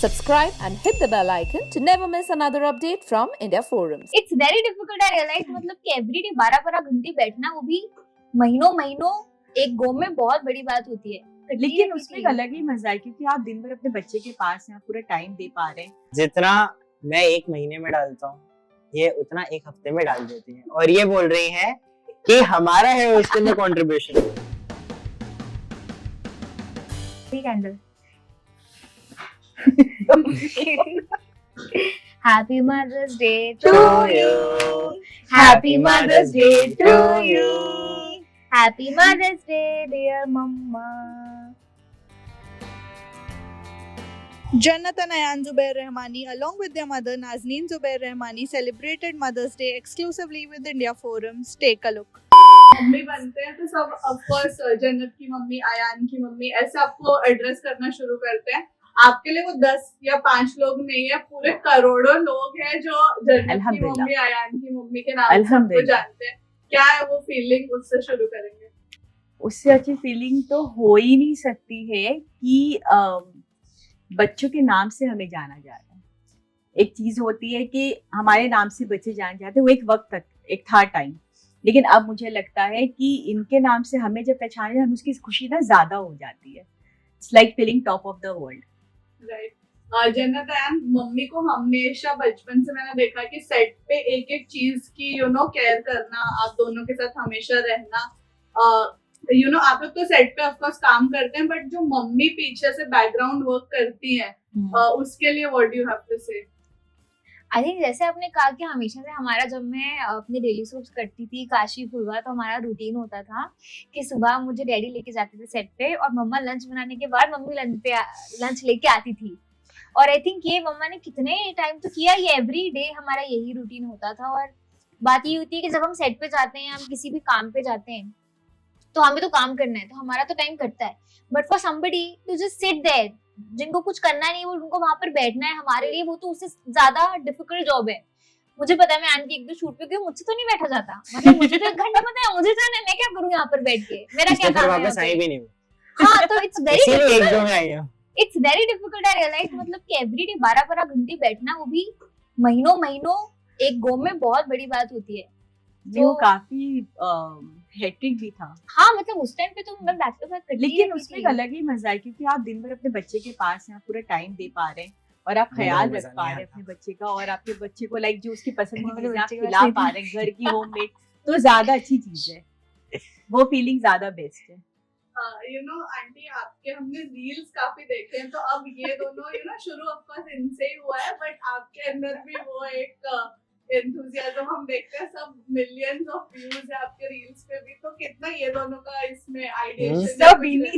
subscribe and hit the bell icon to never miss another update from India Forums. It's very difficult. I realize मतलब कि everyday 12-12 घंटे बैठना, वो भी महीनों महीनों एक गो में, बहुत बड़ी बात होती है। लेकिन उसमें एक अलग ही मजा है क्योंकि आप दिन भर अपने बच्चे के पास हैं, आप पूरा टाइम दे पा रहे हैं। जितना मैं एक महीने में डालता हूँ ये उतना एक हफ्ते में डाल देती हैं और ये बोल रही हैं कि हमारा है उसके अंदर contribution. Candle Happy Mother's Day to you. Happy Mother's Day to you. Happy Mother's Day, dear Mama. Jannat and Ayan Zubair Rahmani, along with their mother Nazneen Zubair Rahmani, celebrated Mother's Day exclusively with India Forums. Take a look. Mummy बनते हैं तो सब of course जन्नत की mummy, Ayan की mummy, ऐसे आपको address करना शुरू करते हैं। आपके लिए वो 10 या 5 लोग नहीं है, पूरे करोड़ों लोग हैं जो जन्नत की मम्मी, अयान की मम्मी के नाम से आपको जानते हैं। क्या है वो फीलिंग, उससे शुरू करेंगे। उससे अच्छी फीलिंग तो हो ही नहीं सकती है कि बच्चों के नाम से हमें जाना जा रहा है। एक चीज होती है कि हमारे नाम से बच्चे जाने जाते हैं, वो एक वक्त तक एक था टाइम, लेकिन अब मुझे लगता है कि इनके नाम से हमें जब पहचाने हम उसकी खुशी ना ज्यादा हो जाती है। It's like feeling top of the world. Right. जन्नत अयान, मम्मी को हमेशा बचपन से मैंने देखा कि सेट पे एक एक चीज की केयर करना, आप दोनों के साथ हमेशा रहना। आप लोग तो सेट पे ऑफ कोर्स काम करते हैं, बट जो मम्मी पीछे से बैकग्राउंड वर्क करती हैं, उसके लिए what do you have to say? I think जैसे आपने कहा कि हमेशा से हमारा, जब मैं अपने डेली सोप्स करती थी काशी फुलवा, तो हमारा रूटीन होता था कि सुबह मुझे डैडी लेके जाते थे सेट पे और मम्मा लंच बनाने के बाद मम्मी लंच लेके आती थी। और आई थिंक ये मम्मा ने कितने टाइम तो किया, ये एवरी डे हमारा यही रूटीन होता था। और बात ये होती है कि जब हम सेट पे जाते हैं, हम किसी भी काम पे जाते हैं, तो हमें तो काम करना है, तो हमारा तो टाइम कटता है, but for somebody to just sit there, जिनको कुछ करना नहीं, वो उनको वहां पर बैठना है, हमारे लिए वो तो उससे ज्यादा डिफिकल्ट जॉब है। मुझे पता है, मैं आंटी एक दो शूट पे गई, मुझसे तो नहीं बैठा जाता, मतलब मुझे तो 1 घंटा पता है, मुझे जाना है, मैं क्या करूं यहाँ पर बैठ के, मेरा क्या काम है। वापस आई भी नहीं। हाँ, तो it's very difficult. I realise मतलब कि एवरीडे 12-12 घंटे बैठना, वो भी महीनों महीनों एक गो में, बहुत बड़ी बात होती है। वो काफी हेक्टिक भी था। हाँ, मतलब उस टाइम पे तो मैं बैक टू बैक करती, लेकिन उसमें एक अलग ही मजा है क्योंकि आप दिन भर अपने बच्चे के पास हैं, आप पूरा टाइम दे पा रहे हैं और आप ख्याल रख पा रहे हैं अपने बच्चे का, और आपके बच्चे को लाइक जो उसकी पसंद की चीजें आप खिला पा रहे हैं, घर की होममेड, तो ज्यादा अच्छी चीज है, वो फीलिंग ज्यादा बेस्ट है। आंटी, आपके हमने रील्स काफी देखे हैं, तो अब ये दोनों शुरू ऑफ कोर्स इनसे ही हुआ है, बट आपके अंदर भी वो एक एंथुसियाज्म हम देखते हैं, सब मिलियंस ऑफ व्यूज है आपके रील्स पे भी, तो कितना ये दोनों का इसमें आइडिएशन?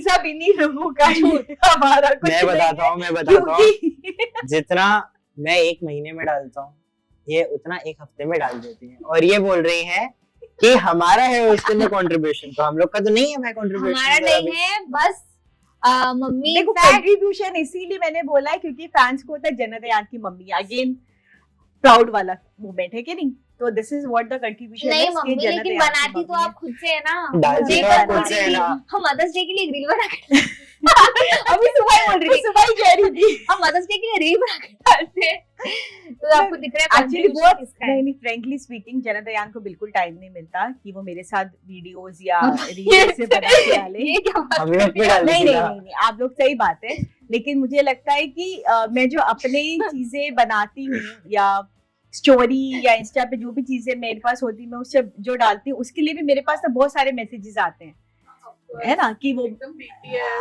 सब इन्हीं लोगों का हमारा कुछ मैं बताता हूँ जितना मैं एक महीने में डालता हूँ ये उतना एक हफ्ते में डाल देती हैं और ये बोल रही हैं कि हमारा है उसके अंदर कंट्रीब्यूशन। तो हम लोग का तो नहीं है भाई कंट्रीब्यूशन, हमारा नहीं है, बस मम्मी देखो कंट्रीब्यूशन इसीलिए मैंने बोला है क्योंकि फैंस को होता है जन्नत अयान की मम्मी, अगेन प्राउड वाला मोमेंट है कि नहीं, तो this is what the contribution नहीं मम्मी, लेकिन बनाती तो आप खुद से है ना, डालती तो आप खुद से है ना। हम मदर्स डे के लिए रील बना के अभी सुबह बोल रही थी, सुबह ही कह रही थी हम मदर्स डे के लिए रील बना के डालते हैं, तो आपको दिख रहा है एक्चुअली बहुत नहीं, फ्रैंकली स्पीकिंग जन्नत अयान को बिल्कुल टाइम नहीं मिलता कि वो मेरे साथ वीडियोस या रील से बना के डाले। ये क्या बात हम लोग भी डाल नहीं, आप लोग सही बात है, लेकिन मुझे लगता है कि मैं जो अपने चीजें बनाती हूँ या स्टोरी या इंस्टा पे जो भी चीजें मेरे पास होती मैं उससे जो डालती हूँ, उसके लिए भी मेरे पास ना बहुत सारे मैसेजेस आते हैं, है ना, कि वो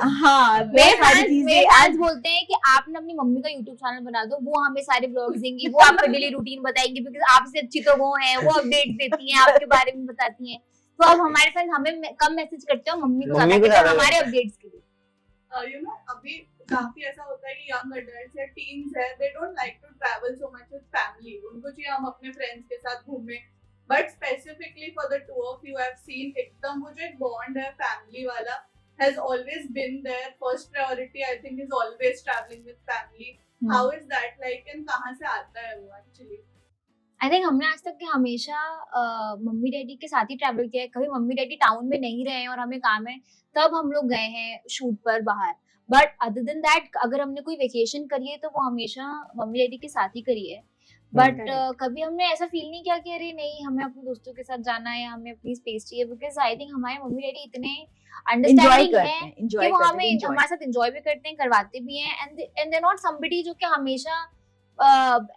हाँ मेरे फैंस बोलते हैं कि आपने अपनी मम्मी का यूट्यूब चैनल बना दो, वो हमें सारे ब्लॉग्स देंगी, वो आपका डेली रूटीन बताएंगी, बिकॉज़ आपसे अच्छी तो वो है, वो अपडेट देती हैं, आपके बारे में बताती हैं। तो अब हमारे फैंस हमें कम मैसेज करते हो, मम्मी को ज्यादा हमारे अपडेट्स के लिए। अभी काफी ऐसा होता है कि यंग एडल्ट्स या टीन्स है, they don't like to travel so much with family, उनको चाहिए हम अपने फ्रेंड्स के साथ घूमें, but specifically for the two of you I have seen एकदम वो जो एक बॉन्ड है फैमिली वाला has always been there. First priority I think is always traveling with family. How is that like and कहाँ से आता है वो actually? आई थिंक हमने आज तक के हमेशा मम्मी डैडी के साथ ही ट्रैवल किया है। कभी मम्मी डैडी टाउन में नहीं रहे और हमें काम है तब हम लोग गए हैं शूट पर बाहर, बट अदर देन दैट अगर हमने कोई वेकेशन करी है तो वो हमेशा मम्मी डैडी के साथ ही करी है। बट कभी हमने ऐसा फील नहीं किया कि अरे नहीं हमें अपने दोस्तों के साथ जाना है, हमें अपनी स्पेस चाहिए, बिकॉज आई थिंक हमारे मम्मी डैडी इतने अंडरस्टैंडिंग है कि वो हमें हमारे साथ एंजॉय भी करते हैं, करवाते भी हैं, एंड दे नॉट समबडी जो कि हमेशा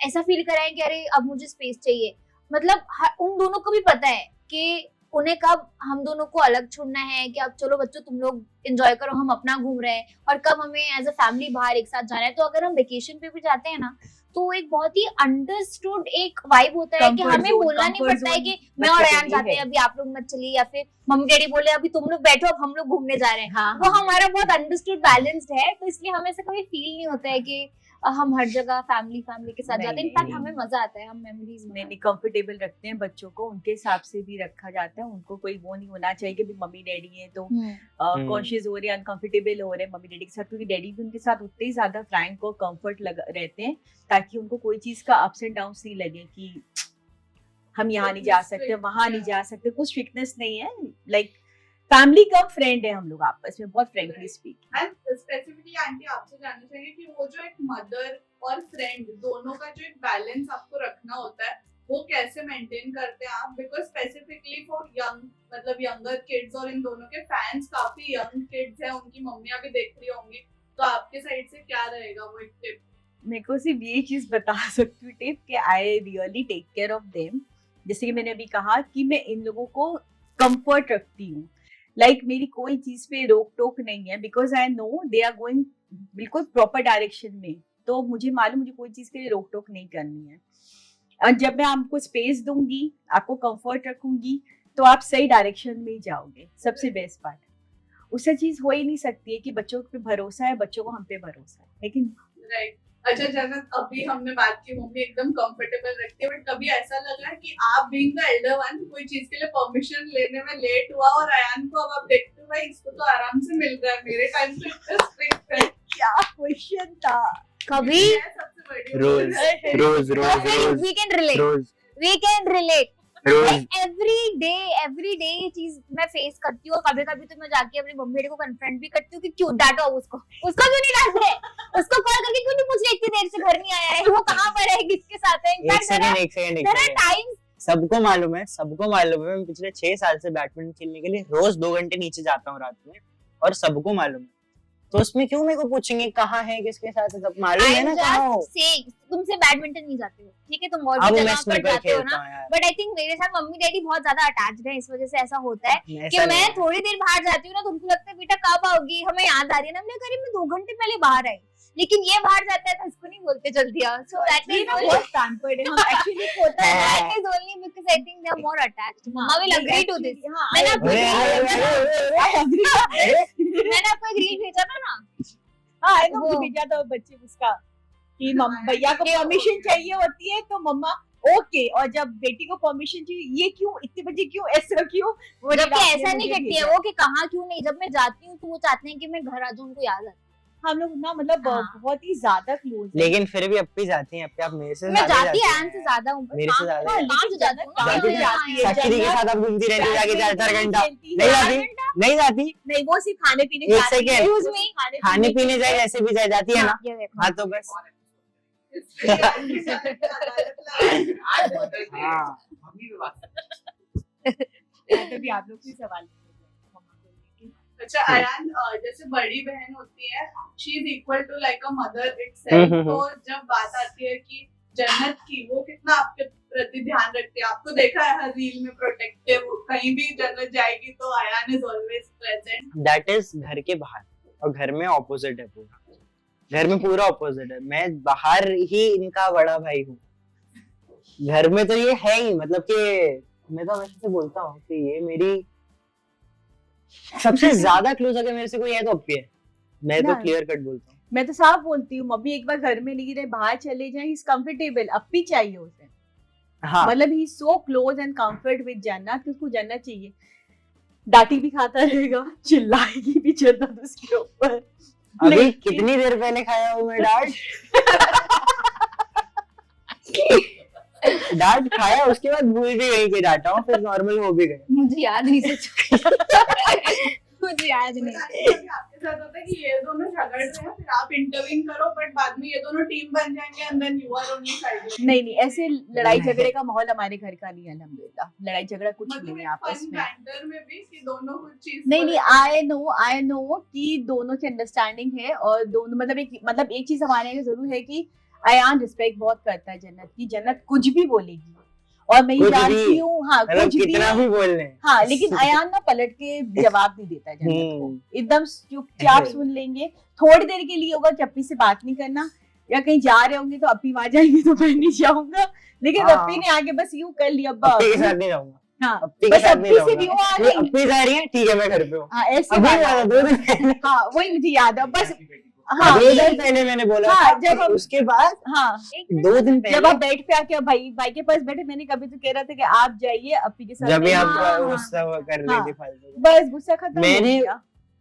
ऐसा फील कराएं कि अरे अब मुझे स्पेस चाहिए। मतलब उन दोनों को भी पता है कि उन्हें कब हम दोनों को अलग छोड़ना है, कि अब चलो बच्चों तुम लोग एंजॉय करो, हम अपना घूम रहे हैं, और कब हमें एज अ फैमिली बाहर एक साथ जाना है। तो अगर हम वेकेशन पे भी जाते हैं ना तो एक बहुत ही अंडरस्टूड एक वाइब होता है कि हमें बोलना नहीं पड़ता है कि मैं और अयान जाते हैं अभी आप लोग मत चलिए, या फिर मम्मी डैडी बोले अभी तुम लोग बैठो अब हम लोग घूमने जा रहे हैं। हाँ, वो हमारा बहुत अंडरस्टूड बैलेंस्ड है, तो इसलिए हमें ऐसा कभी फील नहीं होता है कि हम हर जगह फैमिली के साथ जाते हैं। इनफैक्ट हमें मजा आता है, हम मेमोरीज नहीं कंफर्टेबल रखते हैं बच्चों को, उनके हिसाब से भी रखा जाता है। उनको कोई वो नहीं होना चाहिए कि भी मम्मी डैडी है तो कॉन्शियस हो रहे हैं, अनकंफर्टेबल हो रहे हैं मम्मी डैडी के साथ, क्योंकि डैडी भी उनके साथ उतने ही ज्यादा फ्रैंक और कंफर्ट रहते हैं, ताकि उनको कोई चीज का अप्स एंड डाउन नहीं लगे कि हम यहाँ नहीं जा सकते, वहां नहीं जा सकते, कुछ स्ट्रिक्टनेस नहीं है। लाइक फैमिली का फ्रेंड है हम लोग आपस में, बहुत frankly speak. And specifically aunty आपसे जानना चाहिए कि वो जो एक मदर और फ्रेंड दोनों का जो एक बैलेंस आपको रखना होता है वो कैसे मेंटेन करते हैं आप? बिकॉज स्पेसिफिकली फॉर यंग मतलब यंगर किड्स, और इन दोनों के फैंस काफी यंग किड्स हैं, उनकी मम्मियां भी देख रही होंगी, तो आपके साइड से क्या रहेगा वो एक टिप? मेरे को सिर्फ ये चीज बता सकती हूँ टिप कि I really take care of them. जैसे कि मैंने अभी कहा कि मैं इन लोगों को कंफर्ट रखती हूँ, लाइक मेरी कोई चीज पे रोक टोक नहीं है, because I know they are going बिल्कुल प्रॉपर डायरेक्शन में, तो मुझे मालूम मुझे कोई चीज के लिए रोक टोक नहीं करनी है। और जब मैं आपको स्पेस दूंगी, आपको कंफर्ट रखूंगी, तो आप सही डायरेक्शन में ही जाओगे। सबसे बेस्ट पार्ट उससे चीज हो ही नहीं सकती है कि बच्चों पे भरोसा है, बच्चों को हम पे भरोसा है, लेकिन राइट। अच्छा जन्नत, अभी हमने बात की मम्मी एकदम कंफर्टेबल रखती है, बट कभी ऐसा लगा है कि आप बीइंग द एल्डर वन कोई चीज के लिए परमिशन लेने में लेट हुआ और अयान को अब आप देखते हो भाई इसको तो आराम से मिल रहा है, मेरे टाइम पे इतना स्ट्रिक्ट है? क्या क्वेश्चन था। कभी सबसे बड़ी रोज we can relate every day ये चीज मैं फेस करती हूँ। कभी कभी तो मैं जाके अपनी मम्मी डैडी को कन्फ्रंट भी करती हूँ कि क्यों डांटो उसको क्यों नहीं डांट रहे, उसको कॉल करके क्यों नहीं पूछ रहे इतनी देर से घर नहीं आया है, वो कहाँ पर है, किसके साथ है। एक सेकंड सबको मालूम है मैं पिछले 6 साल से बैडमिंटन खेलने के लिए रोज 2 घंटे नीचे जाता हूँ रात में, और सबको मालूम है, तो उसमें क्यों मेरे को पूछेंगे कहाँ है, किसके साथ है, सब मालूम है ना कहाँ हो। तुमसे बैडमिंटन नहीं जाते हो, ठीक है, तुम और भी जगह पर जाते हो ना, बट आई थिंक मेरे साथ मम्मी डैडी बहुत ज्यादा अटैच्ड है, इस वजह से ऐसा होता है कि मैं थोड़ी देर बाहर जाती हूँ ना तो उनको लगता है बेटा कब आओगी, हमें याद आ रही है ना, हमने करीब 2 घंटे पहले बाहर आई, लेकिन ये बाहर जाता है तो इसको नहीं बोलते जल्दी आओ। सो दैट इज बहुत पैम्पर्ड है हम एक्चुअली होता है, that is only because I think they are more attached. मम्मा विल एग्री टू दिस। मैंने आपको एक रील भेजा था ना, हाँ आई नो भेजा था बच्चे उसका कि भैया को परमिशन चाहिए होती है तो मम्मा ओके, और जब बेटी को परमिशन चाहिए ये क्यों, इतने बजे क्यों, ऐसा क्यों, वो जबकि ऐसा नहीं करती है वो कि कहाँ क्यों नहीं, जब मैं जाती हूँ तो वो चाहते हैं कि मैं घर आ जाऊँ, उनको याद आता है। हम लोग ना मतलब बहुत ही ज्यादा क्लोज है, लेकिन फिर भी अब जाती हैं, अब आप मेरे से मैं जाती है आन से ज्यादा हूँ, मेरे से ज्यादा काम से जाती हूँ साक्षी दी के साथ आप घूमती रहती जाके 4-4 घंटा, नहीं जाती नहीं, वो सिर्फ खाने पीने एक सेकंड खाने पीने जाए जैसे भी जाए जाती है ना, हाँ तो बस तभी आप लोग से सवाल। अच्छा अयान, जैसे बड़ी बहन होती है, she is equal to like a mother itself, तो जब बात आती है कि जन्नत की, वो कितना आपके प्रति ध्यान रखती है? आपको देखा है हर रील में प्रोटेक्टिव, कहीं भी जन्नत जाएगी तो Ayaan is always present. That is घर के बाहर, और घर में ऑपोजिट है पूरा, घर में पूरा ऑपोजिट है, मैं बाहर ही इनका बड़ा भाई हूँ, घर में तो ये है ही, मतलब कि मैं तो हमेशा से बोलता हूँ कि ये मेरी सबसे ज्यादा क्लोज अगर मेरे से कोई है तो अप्पी है, मैं तो क्लियर कट बोलता हूँ। मैं तो साफ बोलती हूँ, मम्मी एक बार घर में नहीं रहे, बाहर चले जाए, इज कंफर्टेबल, अप्पी चाहिए उसे, हाँ मतलब ही so close and comfort with Jannat कि उसको जन्नत चाहिए, डांटी भी खाता रहेगा, चिल्लाएगी भी जन्नत उसके ऊपर। अभी कितनी देर पहले खाया हूँ मैं डांट खाया, उसके बाद भूल भी गई कि डांटा हूँ, फिर नॉर्मल हो भी गए, मुझे याद नहीं, सच मुझे याद नहीं। आपके साथ होता है कि ये दोनों झगड़ रहे हैं, फिर आप इंटरवीन करो, बट बाद में ये दोनों टीम बन जाएंगे and then you are only side. नहीं नहीं, ऐसे लड़ाई झगड़े का माहौल हमारे घर का नहीं है, अल्हम्दुलिल्लाह। लड़ाई झगड़ा कुछ मतलब नहीं है एक आपस फन में। बैंटर में भी कि दोनों कुछ चीज नहीं नहीं, आई नो कि दोनों की अंडरस्टैंडिंग है, और दोनों मतलब एक चीज हमारे यहाँ जरूर है कि अयान रिस्पेक्ट बहुत करता है जन्नत की। जन्नत कुछ भी बोलेगी और मैं ये कुछ जानती भी, हूँ, हाँ मतलब कुछ कितना भी बोल लें। हाँ, लेकिन अयान ना पलट के जवाब नहीं देता है जन्नत को, एकदम चुपचाप सुन लेंगे। थोड़ी देर के लिए होगा कि अपनी से बात नहीं करना, या कहीं जा रहे होंगे तो अपी आ जाएंगे तो मैं नहीं जाऊंगा, लेकिन हाँ। अपी ने आगे बस यूं कर लिया, अपी के साथ नहीं जाऊंगा, हाँ अपी के बस साथ नहीं अपी से भी वो आ जाऊंगा। गई। अपी जा रही है, ठीक है मैं घर पे हूँ। हाँ ऐसे अभी वाला। वाला 2 दिन पहले, हाँ वही मुझे याद है बस। हाँ 2 दिन पहले मैंने बोला हाँ, था, जब हम- उसके बाद हाँ 2 दिन पहले जब आप बेड पे आके भाई के पास बैठे, मैंने कभी तो कह रहा था कि आप जाइए अपी के साथ, जब भी मैं- आप हाँ, गुस्सा हुआ कर रही हाँ। थी फालतू। बस गुस्सा खत्म हो मैंने- गया।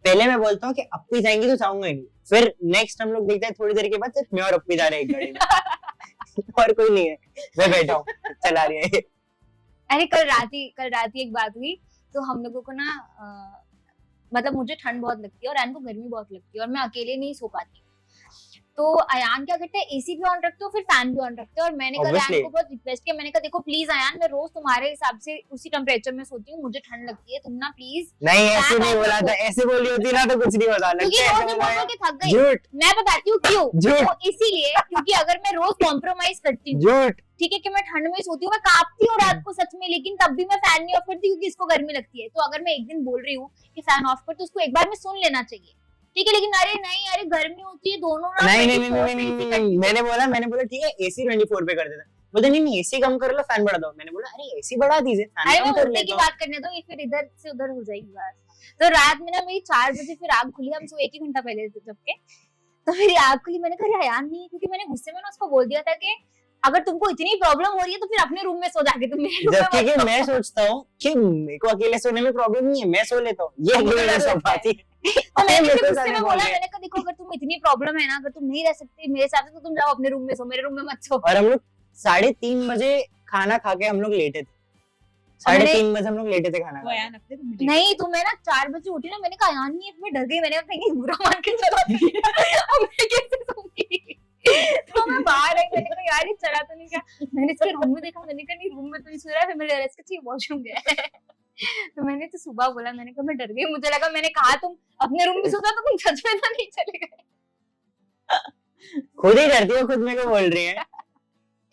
पहले मैं बोलता हूँ कि अपी जाएंगी तो जाऊंगा ही नहीं, फिर नेक्स्ट हम लोग देखते हैं थोड़ी देर के बाद सिर्फ मैं और अपी जा रहे हैं एक गाड़ी में और कोई नहीं है, मैं बैठा हूँ चला रही है। अरे कल रात ही एक बात हुई, तो हम लोगों को ना मतलब मुझे ठंड बहुत लगती है और अयान को गर्मी बहुत लगती है, और मैं अकेले नहीं सो पाती। तो अयान क्या करता है, एसी भी ऑन रखते हो फिर फैन भी ऑन रखते हो, और मैंने कल Obviously. अयान को बहुत रिक्वेस्ट किया, मैंने कहा देखो प्लीज अयान, मैं रोज तुम्हारे हिसाब से उसी टेम्परेचर में सोती हूँ, मुझे ठंड लगती है, तुम ना प्लीज, नहीं ऐसे फैन नहीं ऑन बोला रखो। था, ऐसे बोली होती ना तो कुछ नहीं होता। क्योंकि लगता है रोज ऐसे बोल बोला बोल है। के थक गई। झूठ मैं बताती हूँ क्यों, झूठ तो इसीलिए क्योंकि अगर मैं रोज कॉम्प्रोमाइज करती हूँ, झूठ ठीक है कि मैं ठंड में सोती हूँ, मैं कांपती हूँ रात को सच में, लेकिन तब भी मैं फैन नहीं ऑफ करती क्योंकि इसको गर्मी लगती है। तो अगर मैं एक दिन बोल रही हूँ कि फैन ऑफ कर, तो उसको एक बार में सुन लेना चाहिए, ठीक है, लेकिन अरे नहीं, अरे गर्मी होती है, दोनों ना नहीं 24 पे AC नहीं, करती मैंने बोला ठीक है एसी 24 पे कर देता। बोलते नहीं एसी कम कर लो फैन बढ़ा दो। मैंने बोला अरे एसी बढ़ा दीजिए अरे फैन मैं कम कर मुद्दे की लेता हूँ। बात करने दो, ये फिर इधर से उधर हो जाएगी बात। तो रात में ना मेरी 4 बजे फिर आग खुली, हम सो 1 ही घंटा पहले थे जब के, तो मेरी आग खुली, मैंने कहा अयान नहीं है, क्योंकि मैंने गुस्से में ना उसको बोल दिया था कि अगर तुमको इतनी प्रॉब्लम हो रही है तो फिर अपने रूम में सो जाके, तुम मेरे रूम में जबकि मत कि सो। मैं सोचता हूँ कि मेरे को अकेले सोने में प्रॉब्लम नहीं है, मैं सो लेता हूँ, ये अकेले में सो पाती है। तो मैंने मेरे फिर को गुस्से सारे में बोल बोला, रहे हैं। मैंने कहा देखो अगर तुम इतनी प्रॉब्लम है ना, अगर तुम नहीं रह सकते मेरे साथ, तो तुम जाओ अपने रूम में सो, मेरे रूम में मत सो। और हम लोग 3:30 बजे खाना खा के हम लोग लेटे थे। 3:30 बजे हम लोग लेटे थे खाना तो खा के। अयान अपने रूम में नहीं तो मैं ना 4 बजे उठी ना, मैंने कहा यार नहीं, मैं डर गई, मैंने कहा कहीं बुरा मान के चला अब मैं कैसे सोऊंगी। तो मैं बाहर आई, मैंने कहा यार ये चला तो नहीं, क्या मैंने इसके रूम में देखा, मैंने कहा नहीं रूम में तो नहीं सो रहा है, फिर मैंने रियलाइज किया वॉशरूम गया है। तो मैंने तो सुबह बोला, मैंने कहा मैं डर गई, मुझे लगा मैंने कहा तुम अपने रूम में सो जाओ तो तुम सच में तो नहीं चले गए। खुद ही डरती है, खुद मेरे को बोल रही है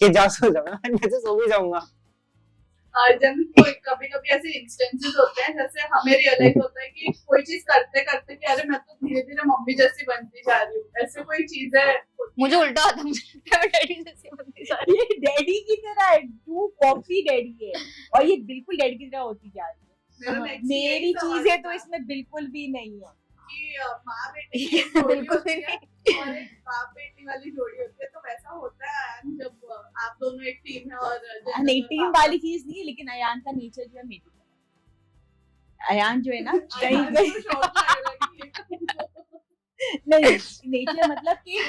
कि जाओ सो जाओ, मैं तो सो भी जाऊंगा। जब कभी कभी ऐसे इंस्टेंसेस होते हैं, जैसे हमें रियलाइज होता है कि कोई चीज करते करते कि अरे मैं तो धीरे धीरे मम्मी जैसी बनती जा रही हूँ, ऐसे कोई चीज है। मुझे उल्टा होता, मुझे लगता है मैं डैडी जैसी बनती जा रही हूँ। ये डैडी की तरह है, टू कॉपी डैडी है, और ये बिल्कुल डैडी की तरह होती जा रही है। मेरा next मेरी यही सवाल चीजें तो था इसमें बिल्कुल भी नहीं है। कि माँ बेटी की जोड़ी बिल्कुल होती भी है और एक बाप बेटी वाली जोड़ी होती है, तो वैसा होता है जब आप दोनों एक टीम है और नहीं टीम वाली चीज नहीं है, लेकिन अयान का नेचर जो है मेरी तरह। अयान जो है ना कहीं नहीं, नेचर मतलब कि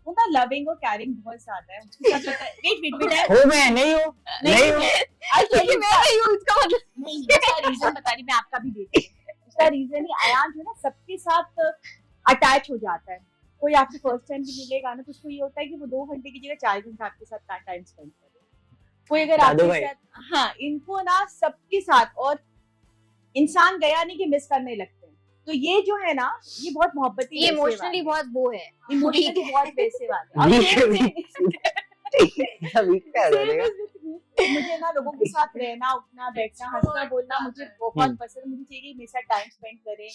वो ना लविंग और कैरिंग बहुत ज्यादा है, उसके साथ पता है। वेट हो मैं नहीं हूँ, नहीं हूँ। क्योंकि मैं नहीं हूँ, इसका मतलब नहीं, उसका रीजन बता रही मैं, आपका भी देती हूँ। उसका रीजन ही अयान जो है ना सबके साथ अटैच हो जाता है। कोई आपसे फर्स्ट टाइम भी मिलेगा ना तो उसको ये होता है कि वो 2 घंटे की जगह 4 घंटे आपके साथ टाइम स्पेंड करे। कोई अगर दादू आपके भाई। साथ, हाँ इनको ना सबके साथ, और इंसान गया नहीं कि मिस करने लगते हैं। तो ये जो है ना ये बहुत मोहब्बती, ये इमोशनली बहुत वो है। इमोशनली बहुत वैसे वाले। और वीक same वीक क्या same करेगा? is with me। मुझे ना लोगों के साथ रहना, उठना, बैठना, हंसना, बोलना मुझे बहुत पसंद है। मुझे चाहिए कि मेरे साथ टाइम स्पेंड करें,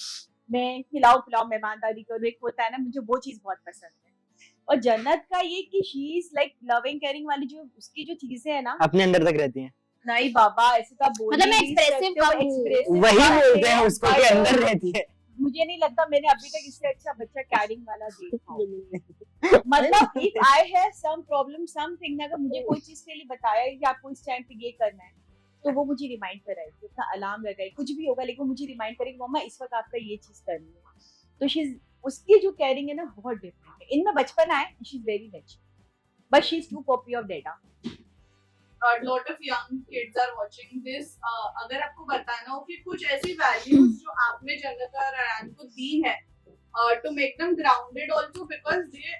मैं खिलाओ पिलाओ, मेहमानदारी करूँ, एक होता है ना, मुझे वो चीज बहुत पसंद है। और जन्नत का ये कि she is like loving caring वाली जो उसकी जो चीजें है ना, अपने अंदर तक रहती हैं, नहीं बाबा ऐसे तो आप बोल मतलब मैं ही नहीं expressive सकते हो, कम हूँ। expressive वही बात बोलते हैं है, उसको कि but अंदर रहती है। मुझे नहीं लगता मैंने अभी तक इससे अच्छा बच्चा कैरिंग वाला देखा हो। मतलब if I have some problem something, अगर मुझे कोई चीज के लिए बताया है कि आपको इस टाइम पे ये करना है, तो वो मुझे रिमाइंड कराएगी, उसका अलार्म लगाए, कुछ भी होगा लेकिन वो मुझे रिमाइंड करेगी मम्मा इस वक्त आपका ये चीज करनी है। तो शी उसकी जो केयरिंग है ना बहुत डिफरेंट है। इनमें बचपन है, she is very mature, but she is too copy of dada. lot of young kids are watching this. अगर आपको बताना हो कि कुछ ऐसी values जो आपने जन्नत और अयान को दी है to make them grounded also because they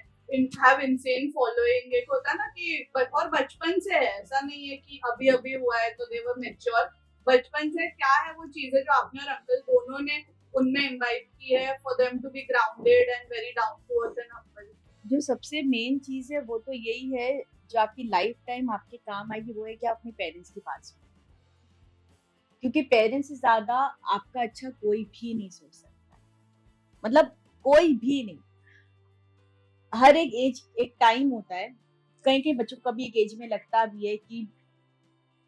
have insane following. एक होता ना कि और बचपन से है, ऐसा नहीं है कि अभी अभी हुआ है तो they were mature. बचपन से क्या है वो चीजें जो आपने और अंकल दोनों ने उनमें इम्बाइब की है for them to be grounded and very down to earth and humble. जो सबसे मेन चीज है वो तो यही है जो आपकी लाइफ टाइम आपके काम आएगी, वो है कि आप अपने पेरेंट्स के पास हो, क्योंकि पेरेंट्स से ज्यादा आपका अच्छा कोई भी नहीं सोच सकता, मतलब कोई भी नहीं। हर एक एज एक टाइम होता है, कहीं कहीं बच्चों को कभी एक एज में लगता भी है कि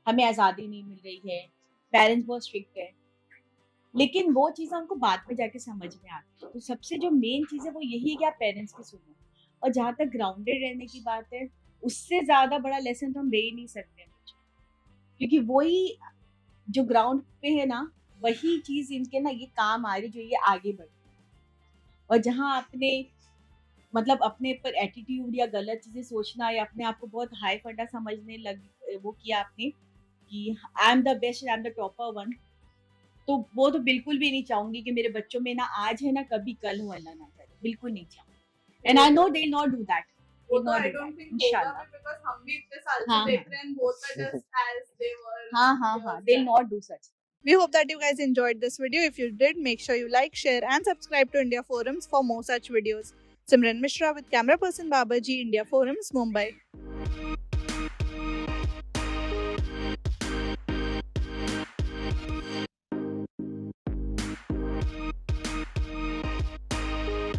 हमें आज़ादी नहीं मिल रही है, पेरेंट्स बहुत स्ट्रिक्ट है, लेकिन वो चीज़ें हमको बाद में जाके समझ में आती है। तो सबसे जो मेन चीज़ है वो यही है कि आप पेरेंट्स की सुनो। और जहाँ तक ग्राउंडेड रहने की बात है, उससे ज़्यादा बड़ा लेसन तो हम दे ही नहीं सकते हैं बच्चों को, क्योंकि वही जो ग्राउंड पे है ना, वही चीज़ इनके ना ये काम आ रही जो ये आगे बढ़ रही है। और जहाँ आपने मतलब अपने पर एटीट्यूड या गलत चीज़ें सोचना या अपने आप को बहुत हाई फंडा समझने लग वो किया आपने कि I am the best, I am the topper one, तो वो तो बिल्कुल भी नहीं चाहूंगी कि मेरे बच्चों में ना आज है ना कभी कल हो, अल्लाह ना करे, बिल्कुल नहीं चाहूंगी। And I know they will not do that, वो तो I don't think होगा भी because हम भी इतने साल से हाँ, देख रहे हैं both are just as they were. हाँ, they will not do such. We hope that you guys enjoyed this video. If you did, make sure you like, share and subscribe to India Forums for more such videos. Simran Mishra with camera person Babaji, India Forums, Mumbai.